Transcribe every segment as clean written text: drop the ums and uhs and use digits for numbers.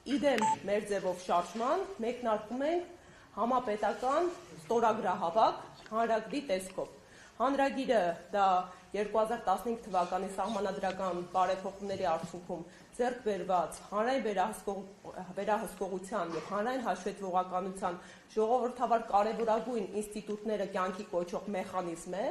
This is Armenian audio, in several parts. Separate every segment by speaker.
Speaker 1: Իդեմ մեր ձևով շարժման մեկնարկում ենք համապետական ստորագրահավաք հանրագրի տեսքով։ Հանրագիրը դա 2015 թվականի սահմանադրական բարեփոխումների արդյունքում ձեռք բերված հանրային վերահսկողության և հանրային հաշվետվողականության ժողովրդավար կարևորագույն ինստիտուտները կյանքի կոչող մեխանիզմ է,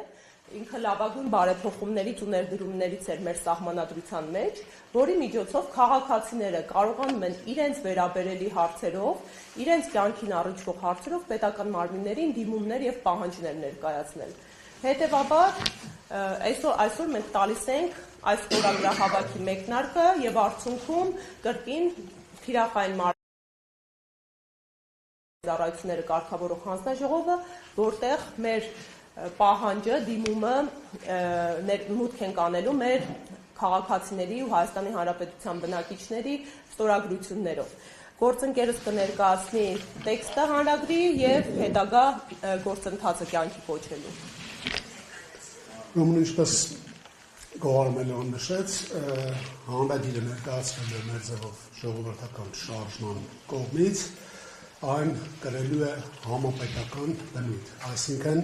Speaker 1: ինքը լավագույն բարեփոխումներից ու ներդրումներից էր մեր սահմանադրության մեջ, որի միջոցով քաղաքացիները կարողանում են իրենց վերաբերելի հարցերով, իրենց կյանքին առնչվող հարցերով պետական մարմիններին դիմումներ և պահանջներ ներկայացնել։ Հետևաբար, այսօր մենք տալիս ենք այս ստորագրահավաքի մեկնարկը և արդյունքում կրկին թիրախային ծառայությունները կարգավորող հանձնաժողովը, որտեղ մեր պահանջը, դիմումը մուտք ենք անելու մեր քաղաքացիների ու Հայաստանի Հանրապետության բնակիչների ստորագրություններով։ Գործընկերս կներկայացնի տեքստը հանրագրի և հետագա գործընթացը կյանքի կոչելու։
Speaker 2: Ուրեմն ինչպես Գոհարամելյան նշեց, հանրագիրը ներկայացվել է մեր ձևով ժողովրդական շարժման կողմից, այն կրելու է համապետական բնույթ, այսինքն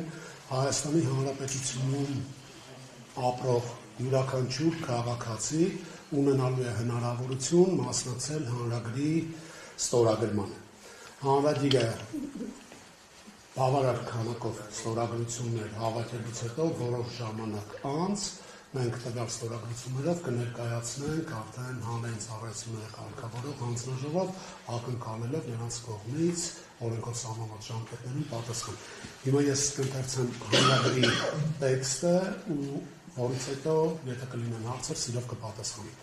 Speaker 2: Հայաստանի Հանրապետությունում ապրող յուրաքանչյուր քաղաքացի ունենալու է հնարավորություն մասնակցել հանրագրի ստորագրմանը։ Հանրագիրը բավարար քանակով ստորագրություններ հավաքելուց հետո որոշ ժամանակ անց մենք տվյալ ստորագրություններով կներկայացնենք արդեն հանրային ծառայությունները կարգավորող հանձնաժողով, ակնկալելով նրանց կողմից օրենքով սահմանված ժամկետներին պատասխան։ Հիմա ես կընթերցեմ հանրագրի տեքստը ու որից հետո, եթե կլինեն հարցեր, սիրով կպատասխանեմ։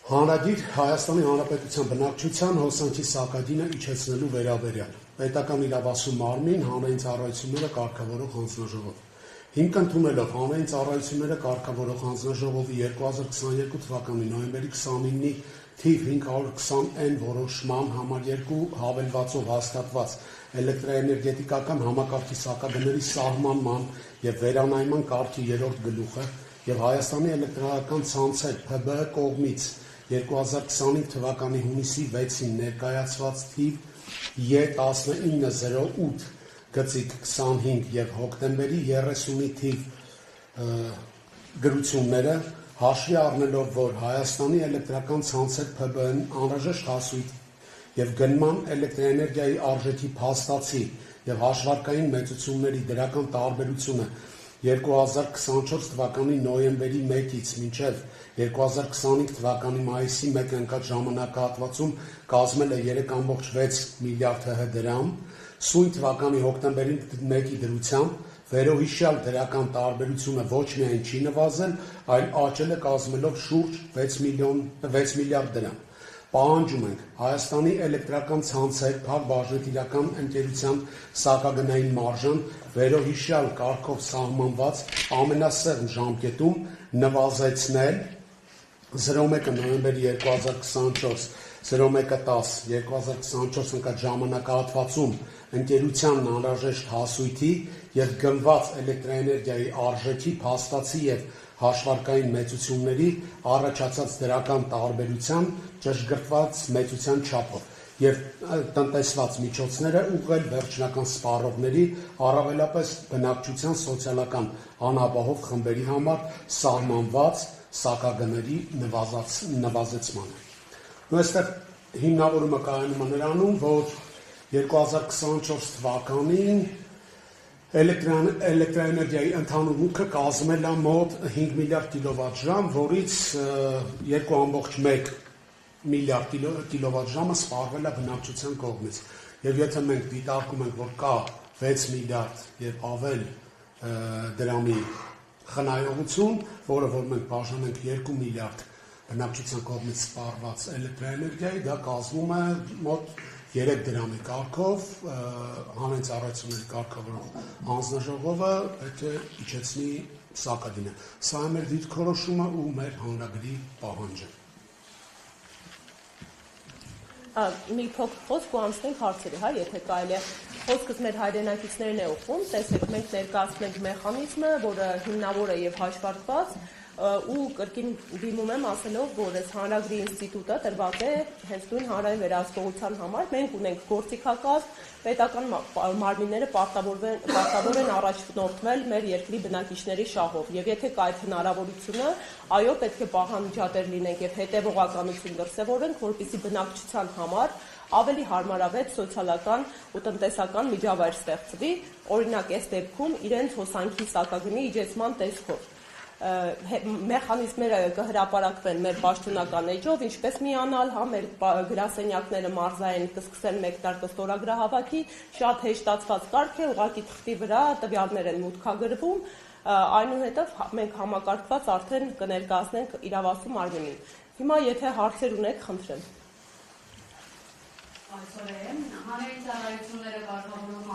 Speaker 2: Հանրագիր Հայաստանի Հանրապետության բնակչության հոսանքի սակագինը իջեցնելու վերաբերյալ պետական իրավասու մարմին հանրային ծառայությունները կարգավորող հանձնաժողով։ Հիմք ընդունելով հանրային ծառայությունները կարգավորող հանձնաժողովի 2022 թվականի նոյեմբերի 29-ի թիվ 520N որոշման համար 2 հավելվածով հաստատված էլեկտրաէներգետիկական համակարգի սակագների սահմանման և վերանայման կարգի 3-րդ գլուխը և Հայաստանի էլեկտրական ցանցեր ՓԲ կողմից 2025 թվականի հունիսի 6-ին ներկայացված թիվ E1908 գծիկ 25 և հոկտեմբերի 30-ի թիվ գրությունները հաշվի առնելով, որ Հայաստանի էլեկտրական ցանցեր ՓԲ-ն անհրաժեշտ հասույթ և գնման էլեկտրաէներգիայի արժեքի փաստացի և հաշվարկային մեծությունների դրական տարբերությունը 2024 թվականի նոյեմբերի 1-ից մինչև 2025 թվականի մայիսի 1 ընկած ժամանակահատվածում կազմել է 3.6 միլիարդ ՀՀ դրամ, սույն թվականի հոկտեմբերի 1-ի դրությամբ վերոհիշյալ դրական տարբերությունը ոչ միայն չի նվազել, այլ աճել է կազմելով շուրջ 6 միլիարդ դրամ։ Պահանջում ենք Հայաստանի էլեկտրական ցանցեր փակ-բաժնետիրական ընկերության սակագնային մարժան վերոհիշյալ կարգով սահմանված ամենասեղմ ժամկետում նվազեցնել 01 նոյեմբերի 2024 0110 2024 ընկած ժամանակահատվածում ընկերությանն անհրաժեշտ հասույթի և գնված էլեկտրաէներգիայի արժեքի փաստացի և հաշվարկային մեծությունների առաջացած դրական տարբերության ճշգրտված մեծության չափով և տնտեսված միջոցները ուղղել վերջնական սպառողների, առավելապես բնակչության սոցիալական անապահով խմբերի համար սահմանված սակագների նվազեցմանը։ Այստեղ հիմնավորումը կայանում է նրանում, որ 2024 թվականին էլեկտրաէներգիայի ընդհանուր մուտքը կազմել է մոտ 5 միլիարդ կիլովատժամ, որից 2.1 միլիարդ կիլովատժամը սպառվել է բնակչության կողմից։ Եվ եթե մենք դիտարկում ենք, որ կա 6 միլիարդ և ավել դրամի խնայողություն, որը որ մենք բաժանենք 2 միլիարդ բնակչության կողմից սպառված էլեկտրաէներգիայի, դա կազմում է մոտ 3 դրամի կարգով, հանրային ծառայությունների կարգավորող հանձնաժողովը պետք է իջեցնի սակագինը։ Սա է մեր դիրքորոշումը ու մեր հանրագրի պահանջը։
Speaker 1: Մի փոքր խոսք ու անցնենք հարցերի, եթե կարելի է։ Խոսքս մեր հայրենակիցներն է ուղղում, տեսեք, մենք ներկայացնում ենք մեխանիզմը, որը հիմնավոր է և հաշվարկված, ու կրկին դիմում եմ ասելով, որ այս հանրագրի ինստիտուտը տրված է հենց նույն հանրային վերահսկողության համար։ Մենք ունենք գործիքակազմ, պետական մարմինները պարտավոր են առաջնորդվել մեր երկրի բնակիչների շահով, եւ եթե կա այդ հնարավորությունը, այո, պետք է պահանջատեր լինենք եւ հետեւողականություն դրսեւորենք, որպեսզի բնակչության համար ավելի հարմարավետ սոցիալական ու տնտեսական միջավայր ստեղծվի, օրինակ այս դեպքում իրենց հոսանքի սակագնի իջեցման տեսքով։ Մեխանիզմները կհրապարակվեն մեր պաշտոնական էջով, ինչպես միանալ, հա, մեր գրասենյակները մարզային կսկսեն մեկ տար կստորագրահավաքի, շատ հեշտացված կարգ է, ուղղակի թղթի վրա տվյալներ են մուտքագրվում, այնուհետև մենք համակարգված արդեն կներկայացնենք իրավասու մարմնին։ Հիմա եթե հարցեր ունեք, խնդրեմ։
Speaker 3: Այսօր հանրային ծառայությունները կարգավորում